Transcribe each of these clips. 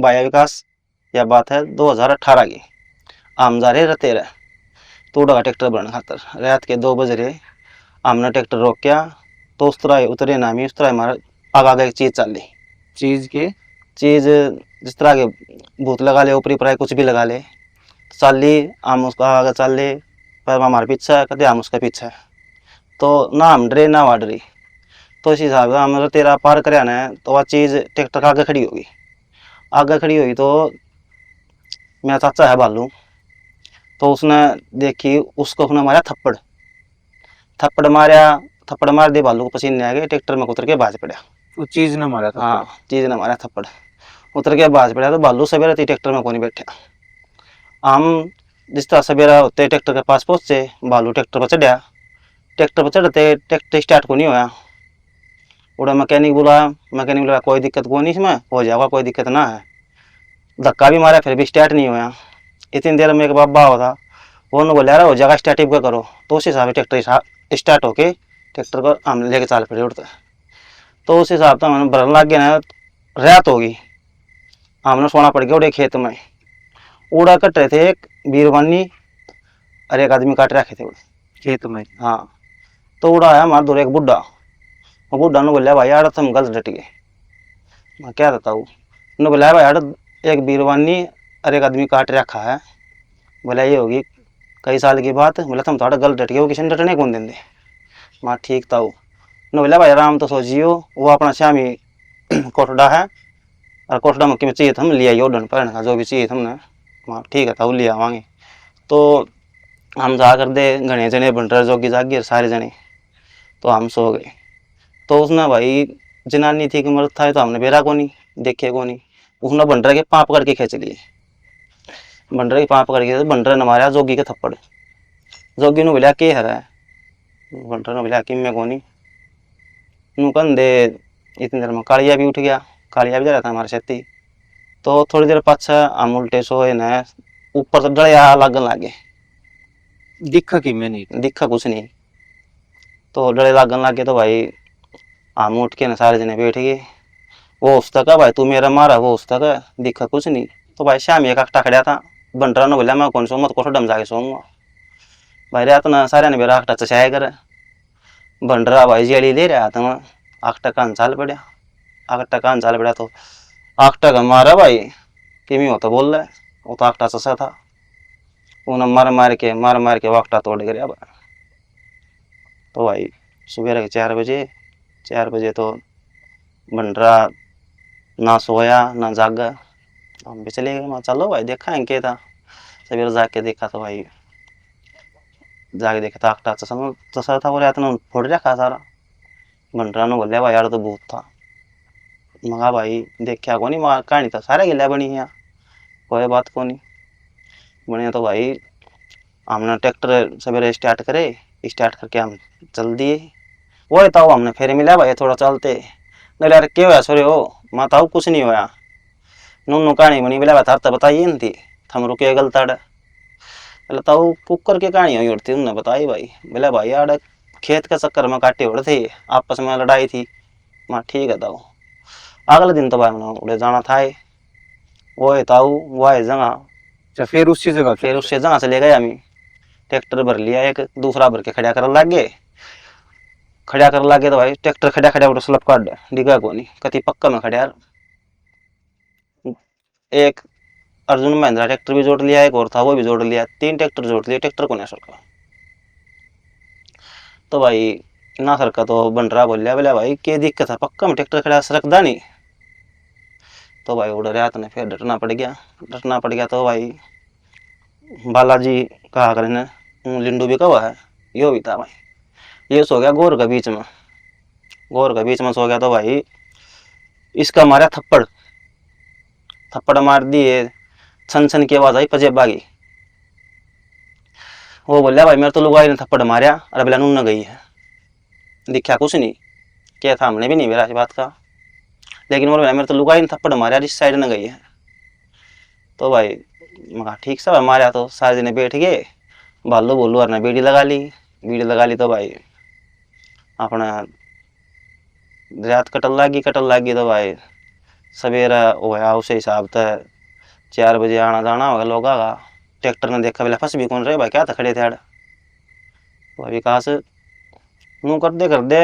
बाह्य विकास, यह बात है 2018 की। हम जा रहे रहते रहे तोड़ा का ट्रैक्टर बनने खातर, रात के 2 बज रहे। हमने ट्रैक्टर रोक तो उस तरह उतरे ना, उस तरह हमारा आगे एक चीज चल ली। चीज जिस तरह के भूत लगा ले, ऊपरी पराई कुछ भी लगा ले, चल ली। हम उसका आगे चल ले, पर हमारे पीछे है, कदे हम उसके पीछे। तो ना हम डरे ना वह डरी। तो इस हिसाब से हम तेरा पार कर आना है, तो वह चीज ट्रैक्टर के आगे खड़ी होगी। आगे खड़ी हुई तो मेरा चाचा है बालू, तो उसने देखी, उसको उसने मारा थप्पड़। थप्पड़ मारा, थप्पड़ मार दे, बालू को पसीने आ गए, ट्रैक्टर में उतर के भाज पड़ा। वो चीज ने मारा था? हाँ, चीज ने मारा थप्पड़, उतर के भाज पड़ा। तो बालू सवेरे थी ट्रैक्टर में कौन बैठा। हम जिस तरह सवेरा होते ट्रैक्टर के पास पहुंचे, बालू ट्रैक्टर पर चढ़ा। ट्रैक्टर पर चढ़ते ट्रैक्टर स्टार्ट को नहीं होया। उड़ा मैकेनिक बुलाया, मैकेनिक बोला कोई दिक्कत को नहीं, इसमें हो जाएगा, कोई दिक्कत ना है। धक्का भी मारा, फिर भी स्टार्ट नहीं होया। इतनी देर में एक बाबा होता, वो बोला यार हो जाएगा स्टार्ट का करो। तो उस हिसाब से ट्रैक्टर स्टार्ट होके ट्रैक्टर को हम लेके चाल पड़े उड़ते। तो उस हिसाब से हमने भरन लग गया ना, रात होगी। हमने सोना पड़ गया उड़े खेत में। उड़ा कट रहे थे एक बीरवानी और एक आदमी काट रखे थे उड़े खेत में। हाँ, तो उड़ा आया हमारे दूर एक बुढ़ा। वो बुढ़ा ने बोला भाई यार तुम गलत डट गए। मैं क्या बताऊँ। उन्होंने बोला भाई यार एक बीरवानी और एक आदमी काट रखा है। बोला ये होगी कई साल की बात। बोला तुम थोड़ा गलत डट गए, वो किसी ने डटने कौन देंगे। मैं ठीक था। उन्होंने बोला भाई आराम तो सोचियो, वो अपना श्यामी कोठड़ा है, और कोठड़ा में क्यों चाहिए हम ले आइए ऑर्डर पर का जो भी चाहिए हमने। वहाँ ठीक है था, वो ले आवांगे। तो हम जा कर दे, घने जने बन रहे जोगी जागी सारे जने। तो हम सो गए। तो उसने भाई जनानी थी कि मर्द था, तो हमने बेरा को नहीं देखे को नहीं। उसने बंडर के पाप करके खींच लिए। बंडर के पाप करके बंडर ने मारा जोगी के थप्पड़। जोगी ने बोला के है, बंडर ने बोला कि मैं को नहीं। नुकन दे इतनी देर में कालिया भी उठ गया। कालिया भी जा रहा था हमारे साथी। तो थोड़ी देर पाछा हम उल्टे सोए न, ऊपर से डलिया लगन लगे। दिखा कि मैं नहीं दिखा कुछ नहीं। तो डले लगन लगे तो भाई हम उठ के न सारे जने बैठ गए। वो उस तक भाई तू मेरा मारा, वो उस तक दिखा कुछ नहीं। तो भाई शाम एक आखटा खड़ा था। बंटरा ने बोला मैं कौन सो मत कोठो डम जाके सोऊंगा। भाई रात ना सारे ने मेरा आखटा चचाया करे। बंटरा भाई जेली ले रहा था, मैं आखटा कान चाल पड़ा। आखटा कान चाल पड़ा तो आखटा का मारा भाई किमी हो तो बोल रहा है। वो तो आखटा चचा था। उन्हें मार के वाकटा तोड़ गया भाई। तो भाई सुबह के 4 बजे तो बंटरा ना सोया ना जागा। हम भी चले गए। मैं चलो भाई देखा है क्या था। सवेरे जाके देखा तो भाई जाके देखा था आखटा चसा था। वो रात ने फोड़ रखा सारा। बंटरा ने बोलिया भाई यार तो भूत था। मगा भाई देखा को नहीं, वहाँ कहानी तो सारा गिला बनी है, कोई बात को नहीं बने। तो भाई हमने ट्रैक्टर सवेरे स्टार्ट करे, स्टार्ट करके हम चल दिए। वो था हमने फिर मिला भाई थोड़ा चलते। नहीं यार क्या होया सोरे हो। मैं था कुछ नहीं होया। नूनू कहानी बनी बोला था तो बताइए नहीं थी, थम रुके गलता बताओ कुकर की कहानी हुई उड़ती उन्होंने बताई भाई। बोला भाई यार खेत के चक्कर में काटे उड़ थे, आपस में लड़ाई थी। मैं ठीक है ताऊ। अगले दिन तो भाई मैंने उड़े जाना था। वो है ताऊ वो है जगह। अच्छा, फिर उसी जगह फिर उससे जगह से ले गए हमें। ट्रैक्टर भर लिया, एक दूसरा भर के खड़ा कर लग गए। खड़ा कर लगे तो भाई ट्रैक्टर खड़ा खड़ा उठ स्लप काट डिगा को नहीं कति पक्का में खड़ा। एक अर्जुन महिंद्रा ट्रैक्टर भी जोड़ लिया, एक और था वो भी जोड़ लिया, 3 ट्रैक्टर जोड़ लिए, ट्रैक्टर को नहीं सरका। तो भाई ना सरका तो बंडरा बोलिया बोला भाई क्या दिक्कत है, पक्का में ट्रैक्टर खड़ा सरकदा नहीं। तो भाई उड़ रहा ने फिर डटना पड़ गया। तो भाई बालाजी कहा करे लिंडू भी कवा है, यो भी था भाई। ये सो गया गोर के बीच में, गोर के बीच में सो गया। तो भाई इसका मारा थप्पड़, थप्पड़ मार दिए, छन छन की आवाज आई पजेब बागी। वो बोलिया भाई मेरे तो लुगाई ने थप्पड़ मारा और बोला नून गई है। दिखा कुछ नहीं, क्या था हमने भी नहीं मेरा इस बात का। लेकिन वो बोला मेरे तो लुगाई ने थप्पड़ मारा इस साइड न गई है। तो भाई मैं ठीक सा मारा। तो सारे जने बैठ गए। भालू बोलू और ने बीड़ी लगा ली। तो भाई अपना रात कटल लागी तो भाई सवेरा होया उस हिसाब से 4 बजे आना जाना होगा लोगा का। ट्रैक्टर ने देखा बोला फंस भी कौन रहे भाई, क्या था खड़े थे आड़। तो विकास नू कर दे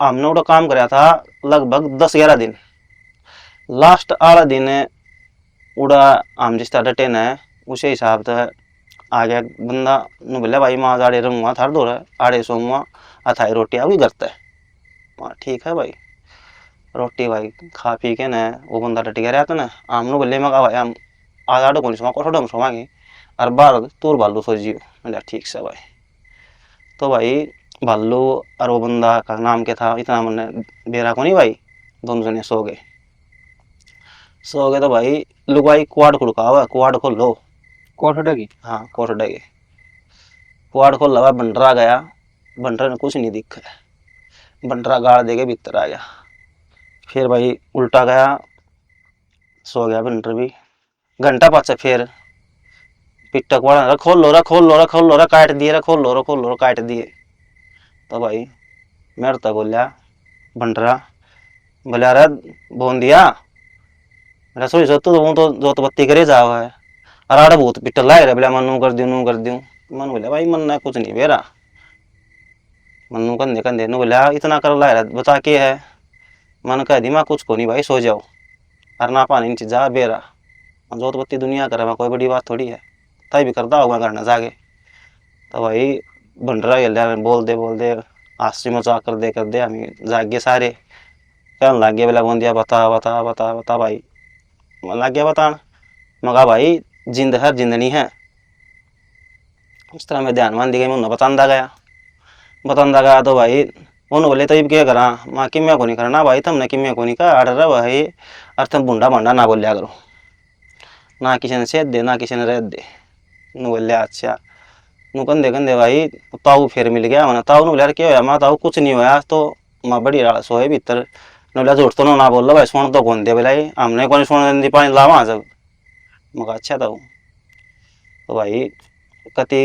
हमने उड़ा काम कराया था लगभग 10-11 दिन। लास्ट आला दिन उड़ा हम जिस तरह डटे न उसी हिसाब से आ गया बंदा। नु बोले भाई माँ आड़े रहूँगा थार दो आड़े सोऊंगा अथाई रोटी आओगी करता है। हाँ ठीक है भाई, रोटी भाई खा पी के न वो बंदा डट गया रहता न। हमने बोले मगा भाई हम आज आड़ो कौन सोवा कोठों में सोवांगे और बाहर तूर भालू सो जियो। बोला ठीक से भाई। तो भाई भालू और वो बंदा का नाम क्या था इतना मैंने बेरा को नहीं भाई। दोनों जने सो गए। तो भाई लुगाई कुआड़ खुड़का हुआ, कुआड़ खोल लो। कोठड़ा की हाँ कोठ डगे कुआड़ खोल लगा। बंडरा गया, बंडरा ने कुछ नहीं दिखा। बंडरा गाड़ देके भीतर आ गया। फिर भाई उल्टा गया, सो गया बंडर भी। घंटा पाछे फिर पिट्टा कुआड़ा खोल लो रा खोल लो रा खोल लो रा काट दिए रा खोल लो रा काट दिए। तो भाई मेरे तो बोलिया बंडरा बोले अरे बोन दिया रसोई सो तो जोत बत्ती करे जाओ है। अरे आड़ा भूत पिट्टा लाए रे बोला मैं नू कर दूं। मन बोले भाई मन ना कुछ नहीं बेरा मनु कंधे कंधे नु बोला इतना कर लाए रे बता के है। मन कह दी मैं कुछ को नहीं भाई सो जाओ और ना पानी नीचे जा बेरा जोत बत्ती दुनिया करे कोई बड़ी बात थोड़ी है तय भी करता होगा करना जागे। तो भाई बंडरा हिल बोल दे हास्य मजाक कर दे हम जागे सारे कहने लग गए बोला बोंदिया बता भाई। मन लग गया बतान मगा भाई जिंद है जिंदनी है। उस तरह मैं ध्यान मान दी गई मुन्ना बतांदा गया। तो भाई उन्होंने बोले तो क्या करा माँ किम्या को नहीं करना भाई तुमने किम्या को नहीं कहा अड़ भाई और तुम बुंडा भांडा ना बोलिया करो ना किसी ने सेध दे ना किसी ने रेत दे। नु बोले अच्छा नु कंधे भाई ताऊ फिर मिल गया मैंने ताऊ ने बोला क्या होया माँ ताऊ कुछ नहीं होया तो माँ बड़ी राल सोए भीतर ने बोला झूठ तो ना बोल भाई सुन तो कौन दे बोला हमने कौन सुन दी पानी लावा जब मगा अच्छा ताऊ। तो भाई कति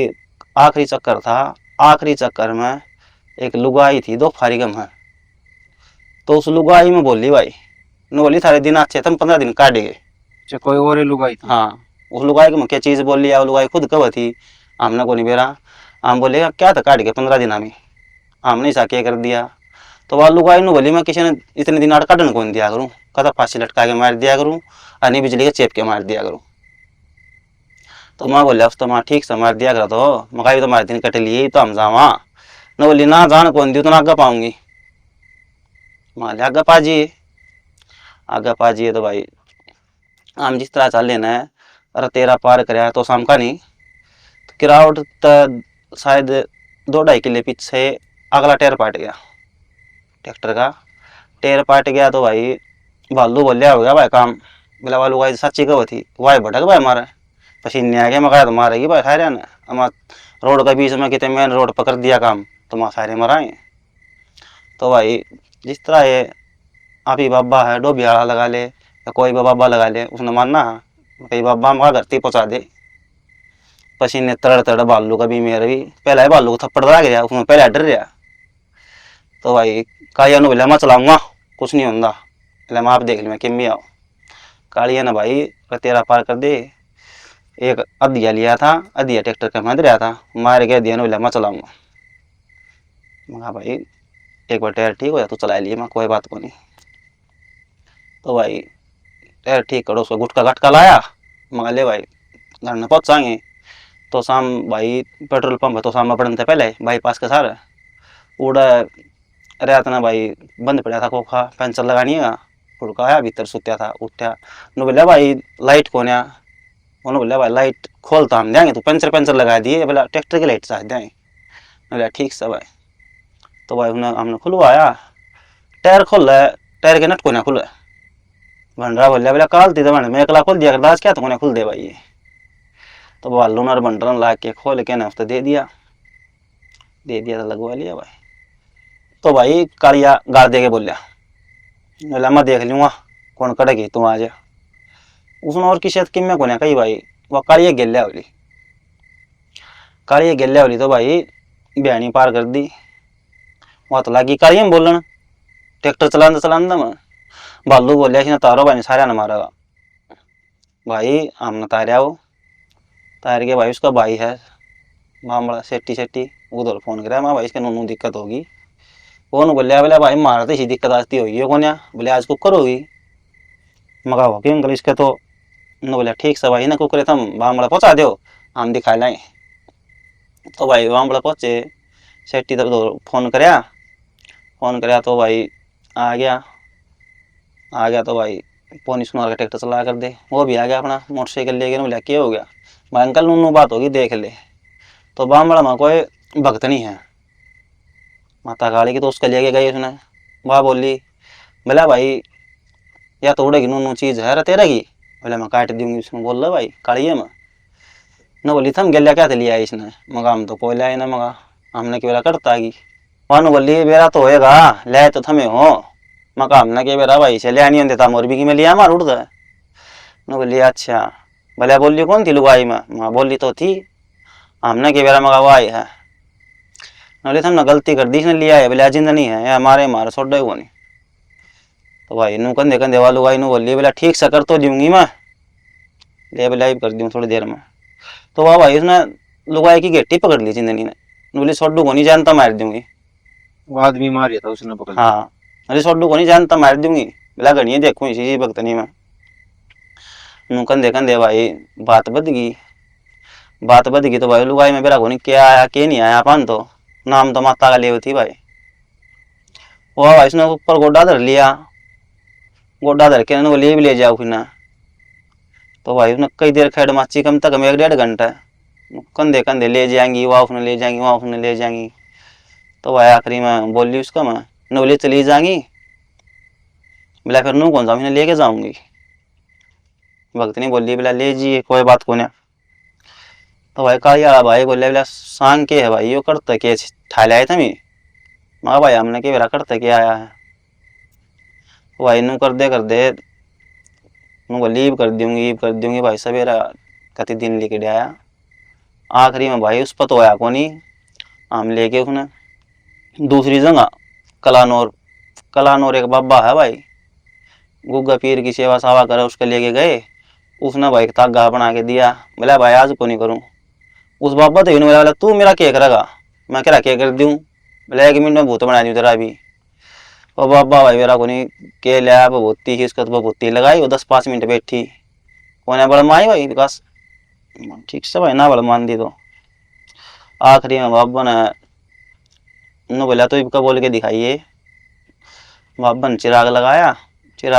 आखिरी चक्कर था। आखिरी चक्कर में एक लुगाई थी दो फारिगम है। तो उस लुगाई में बोली भाई न बोली थारे दिन अच्छे तुम 15 दिन काट गए। अच्छा कोई और ही लुगाई थी। हाँ उस लुगाई को क्या चीज बोल लिया लुगाई खुद कब थी हमने को नहीं बेरा। हम बोले क्या था काट गए 15 दिन में हमने ऐसा क्या कर दिया। तो वह लुगाई ने बोली मैं किसी ने इतने दिन आड़ काटन कौन दिया करूँ कदा फांसी लटका के मार दिया करूँ और नहीं बिजली के चेप के मार दिया करूँ। तो माँ बोले तो माँ ठीक से मार दिया करा तो मकाई तो मारे दिन कट लिए तो हम जावा न बोली ना जान कौन दी तो ना आगे पाऊंगी। माँ आगे पाजिए तो भाई हम जिस तरह चल लेना है अरे तेरा पार कराया तो शाम का नहीं तो किराउट शायद 2-2.5 किले पीछे अगला टायर पाट गया। ट्रैक्टर का टायर पाट गया तो भाई भालू बोलिया हो गया भाई काम बोला वालू भाई सच्ची कब थी वाई भटक भाई मारे पसीने आ गया मकाया तो मारेगी भाई सारे ने हम रोड के बीच में कितने मेन रोड पकड़ दिया काम तो वहाँ सारे मराए। तो भाई जिस तरह ये आप ही बाबा है डोबियाड़ा लगा ले या कोई बाबा लगा ले उसने मानना है कहीं बाबा मका धरती पहुँचा दे। पसीने तड़ भालू का भी मेरे भी पहला ही भालू को थप्पड़ लगा गया उसमें पहले डर रहा। तो भाई कालिया ने बोला मैं चलाऊंगा कुछ नहीं होता बोले मैं आप देख ली मैं किम भी आओ। कालिया ने भाई तेरा पार कर दे एक अधिया लिया था अधिया ट्रैक्टर का मैं रहा था मार गया दिया ने बोला मैं चलाऊंगा। मैं भाई एक बार टायर ठीक हो जाए तो चला लिए मैं कोई बात को नहीं। तो भाई टायर ठीक करो उसको गुटका गटका लाया मगा ले भाई घर में पहुँचाएंगे। तो शाम भाई पेट्रोल पंप है तो शाम में पड़ने थे पहले बाईपास के सारे उड़ा रात ना भाई बंद पड़ा था खोखा पेंचर लगानी है फुड़का आया भीतर सुत्या था उठा न बोला भाई लाइट कौन है उन्होंने बोला भाई लाइट खोलता हम देंगे तो पेंचर लगा दिए बोला ट्रैक्टर की लाइट चाह देंगे। बोला ठीक से भाई। तो भाई उन्हें हमने खुलवाया टायर खोल रहा है टायर के नट को ना खुल भंडरा बोला काल थी तो मैं अकला खोल दिया कर क्या तो खुल दे भाई ये। तो भालू ने बंडरन ला के खोल के ना दे दिया तो लगवा लिया भाई। तो भाई कालिया गाड़ दे के बोलिया मैं देख लूँगा कौन कटेगी तुम आज उसने और किसी किम्या को कही भाई वह कालिया गेल्या वाली तो भाई बहनी पार कर दी वहाँ तो लगी कालिया में बोलन ट्रैक्टर चलाना मैं भालू बोलिया इसने तारो भाई ने सारे ने मारेगा। भाई हमने तारिया वो तार के भाई उसका भाई है बामड़ा सेट्टी सेट्टी उधर फोन कराया मैं भाई इसके नूनू दिक्कत होगी। वो बोलिया बोले भाई मारा तो इसी दिक्कत आती होगी कौन या बोले आज कुकर होगी। मगा हो कि अंकल इसके तो न बोलिया ठीक से भाई ना कुकर तुम बामड़ा पहुंचा दो हम दिखा लाए। तो भाई बामड़ा पहुंचे सेट्टी तक फोन कराया तो भाई आ गया तो भाई पोनी सुनार का ट्रैक्टर चला कर दे वो भी आ गया अपना मोटरसाइकिल ले गया। बोलिया क्या हो गया भाई अंकल नूनू बात होगी देख ले। तो बामड़ा में कोई भक्त नहीं है माता काली की तो उसका लेके गई उसने। वाह बोली बोला भाई या तो उड़ेगी नूनू चीज है तेरा की बोले मैं काट दूंगी उसमें बोल रहा भाई काढ़िए में न बोली थम गलिया क्या लिया इसने मगा हम तो कोई लाए ना मगा हमने के बेरा करता की वहां बोली बेरा तो होएगा ले तो थमे हो मका हमने के बेरा भाई से लिया नहीं देता मोरबी की में लिया मार उड़ता है। न बोली अच्छा भले बोली कौन थी लुगाई में माँ बोली तो थी हमने के बेरा मगा वो आई है। बोले तुमने गलती कर दी इसने लिया है बोले जिंदा नहीं है या मारे छोड़ वो नहीं। तो भाई नू कंधे कंधे वालू भाई नू बोली बोला ठीक से कर तो दूंगी मैं ले बोला कर दूँ थोड़ी देर में। तो वाह भाई उसने लुगाई की गेटी पकड़ ली जिंदनी ने बोली छोड़ू को नहीं जानता मार दूंगी। वो आदमी मारिया था उसने पकड़ लिया। हाँ अरे छोड़ू को नहीं जानता मार दूंगी बोला गणिये देखूँ इसी वक्त नहीं मैं नू कंधे कंधे भाई बात बद गई। तो भाई लुगाई में बेरा को नहीं क्या आया क्या नहीं आया अपन तो नाम तो माता का ले थी भाई। वो भाई उसने ऊपर गोड्डा धर लिया गोड्डा धर के वो ले भी ले जाओ फिर ना। तो भाई उसने कई देर खेड़ माची कम तक में 1-1.5 घंटा कंधे कंधे ले जाएंगी वहाँ उसने ले जाएंगी वहाँ उसने ले जाएंगी। तो भाई आखिरी में बोली उसका मैं न बोली चली जाएंगी बोला फिर नू कौन सा मैं लेके जाऊंगी भक्त नहीं बोली बोला ले जी कोई बात को ना। तो भाई कहा भाई बोले बोला सांग के है भाई यो करते के ठा लाए थे मैं भाई हमने के बेरा करते के आया है। तो भाई नू कर दे नू लीव कर दूंगी भाई सवेरा कति दिन लेके आया। आखिरी में भाई उस पर तो आया को नहीं हम लेके उसने दूसरी जगह कलानौर एक बाबा है भाई गुग्गा पीर की सेवा सावा करे उसके लेके गए उसने भाई तागा बना के दिया बोला भाई आज को नहीं करूँ। उस बाबा तो बोला तू मेरा क्या करेगा मैं क्या कर दूँ बोला 1 मिनट में भूत बना दूँ तेरा भी। और बाबा भाई मेरा को नहीं के लिया भूती की उसका तो भूती लगाई वो 10-5 मिनट बैठी कोने बड़ माई भाई विकास ठीक से भाई ना बड़ मान दी। तो आखिरी में बाबा ने बोला तो इसका बोल के दिखाइए बाबा ने चिराग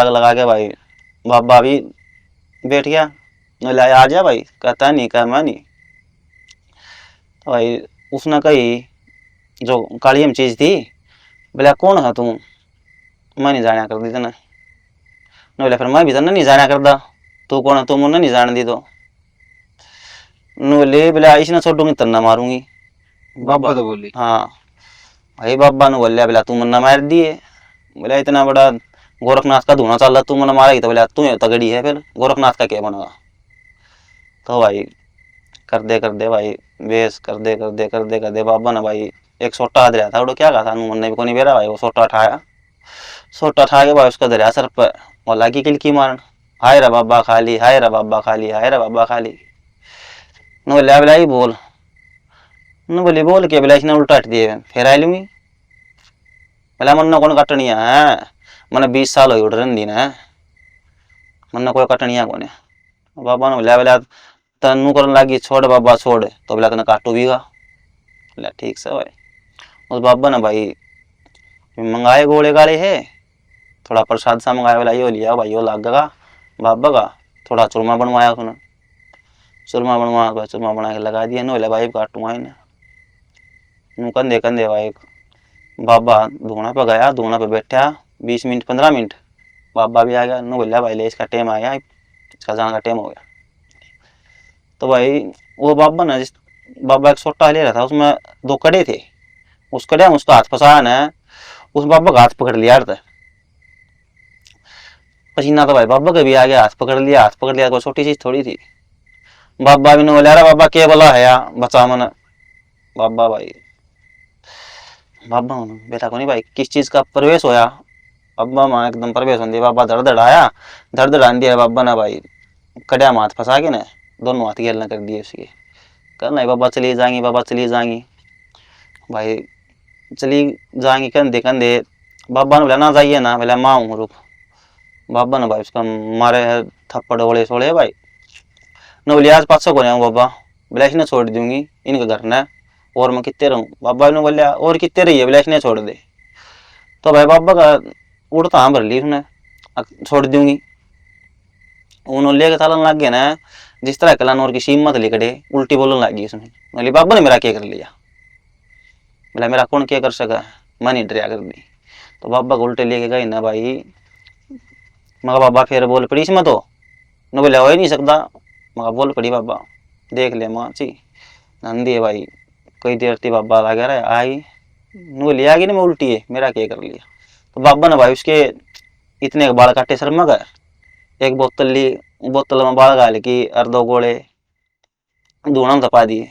लगा के भाई बाबा भी बैठ गया बोला आ जा भाई कहता नहीं कह मैं नहीं। तो भाई उसने कही जो कालियम चीज थी बोला कौन है तू मैं नहीं जाना कर दी तेने बोला फिर मैं भी तेने नहीं जाना करता तू कौन है तू मुझे नहीं जान दी। तो बोले बोला इसने छोड़ूंगी तन्ना मारूंगी बाबा तो बोली हाँ भाई बाबा ने बोलिया बोला तू मन्ना मार दिए बोला इतना बड़ा गोरखनाथ का धुआं चल रहा तू मना मारेगी तो बोला तू तगड़ी है फिर गोरखनाथ का क्या बनेगा। तो भाई कर दे भाई बेस कर दे बाबा ने भाई एक सोटा हाथ रहा था वो क्या कहा था मन ने भी को नहीं बेरा भाई वो सोटा उठा के भाई उसका दरिया सर पर और लागी किलकी मारन हाय रा बाबा खाली हाय रा बाबा खाली हाय रा बाबा खाली न बोलिया बोला बोल न बोली बोल के बोला इसने उल्टा हट दिए फिर आई लूंगी बोला मन कौन कटनिया है मैंने 20 साल हो उड़ रही ना मन कोई कटनिया को बाबा ने बोला तनु करने लगी छोड़ बाबा छोड़ तो बोला तेने काटू भी गा बोला ठीक से भाई। उस बाबा ने भाई मंगाए गोले गाले है थोड़ा प्रसाद सा मंगाया बोला यो लिया भाई यो लाग गा बाबा का थोड़ा चूरमा बनवाया उसने चूरमा बना के लगा दिया न बोला भाई काटूंगा इन्हें कंधे भाई बाबा धोना पे गया धोना पे बैठा 20 मिनट 15 मिनट बाबा भी आ गया न बोला भाई ले इसका टाइम आ गया इसका जाने का टाइम हो गया। तो भाई वो बाबा ना जिस बाबा एक सोटा ले रहा था उसमें 2 कड़े थे उस कड़े में उसका हाथ फंसाया ना उस बाबा का हाथ पकड़ लिया था पसीना तो भाई बाबा का भी आ गया हाथ पकड़ लिया कोई छोटी चीज थोड़ी थी। बाबा भी ने बोला अरे बाबा क्या बोला है या बचा मन बाबा भाई बाबा बेटा को नहीं भाई किस चीज का प्रवेश होया बाबा माँ एकदम प्रवेश होंगे बाबा धड़ धड़ाया, धड़ धड़ान दिया बाबा ना भाई, कड़िया में हाथ फंसा के ना दोनों हाथ गेलना कर दिए उसके। कहना है बाबा चली जाएंगी, बाबा चली जाएंगी। भाई चली जाएंगी कंधे कंधे, बाबा ने बोला ना जाइए ना, बोला माँ हूँ रुक। बाबा ने भाई उसका मारे है थप्पड़ ओले सोले भाई, न बोले आज 500 को नहीं बाबा, बोला इसने छोड़ दूंगी इनका घर ना, और मैं कितने रहूँ। बाबा ने बोला और कितने रही है, बोला इसने छोड़ दे। तो भाई बाबा का उड़ता हाँ भर ली उसने, छोड़ दूंगी। उन्होंने लेके चलन लग गया ना, जिस तरह कलान और की हिम्मत लिखड़े उल्टी बोलने लगी उसमें। बोली बाबा ने मेरा क्या कर लिया, बोला मेरा कौन क्या कर सका, मैं नहीं डरिया कर दी। तो बाबा को उल्टे लेके गई ना भाई, मगर बाबा फिर बोल पड़ी इसमें तो न बोले हो ही नहीं सकता। मगर बोल पड़ी बाबा देख ले माँ ची नंदी है भाई, कई देर थी बाबा लगा रहा आई, न बोली आगे नहीं मैं उल्टी है मेरा क्या कर लिया। तो बाबा ने भाई उसके इतने बाल काटे शर्मा का, एक बोतल ली, बोतल में बाल गाल की और 2 गोले धूणम तपा दिए,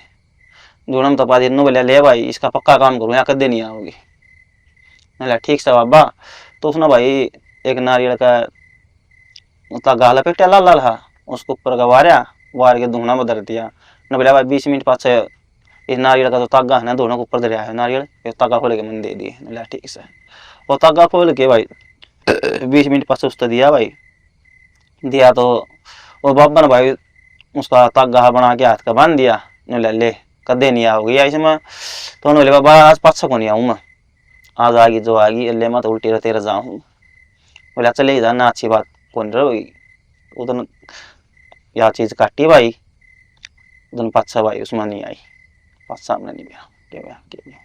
धूणम तपा दिए। न बोले ले भाई इसका पक्का काम करूँ या कदे नहीं आओगी। बोला ठीक से बाबा। तो उसने भाई एक नारियल का धागा लपेटा लाल लाल हा, उसको ऊपर का वारा वार के धुना में धर दिया। न बोला भाई 20 मिनट पाछे इस नारियल का जो तागा है ना दोनों के ऊपर धरिया है नारियल, तागा खोल के मन दे दिए। बोला ठीक से, वो तागा खोल के भाई 20 मिनट पाछे उसने दिया भाई, दिया तो वो बाबा ने भाई उसका तागा बना के हाथ का बांध दिया। बोला ले कदे नहीं आओगी इसमें। तो उन्होंने बोले बाबा आज 500 को नहीं आऊँ मैं, आज आगी जो आगी अल्ले मैं तो उल्टी रहते रह जाऊँ। बोला चले जाना अच्छी बात कौन रही उधर, यह चीज काटी भाई उधर 500 भाई उसमें नहीं आई, 5 सामने नहीं गया।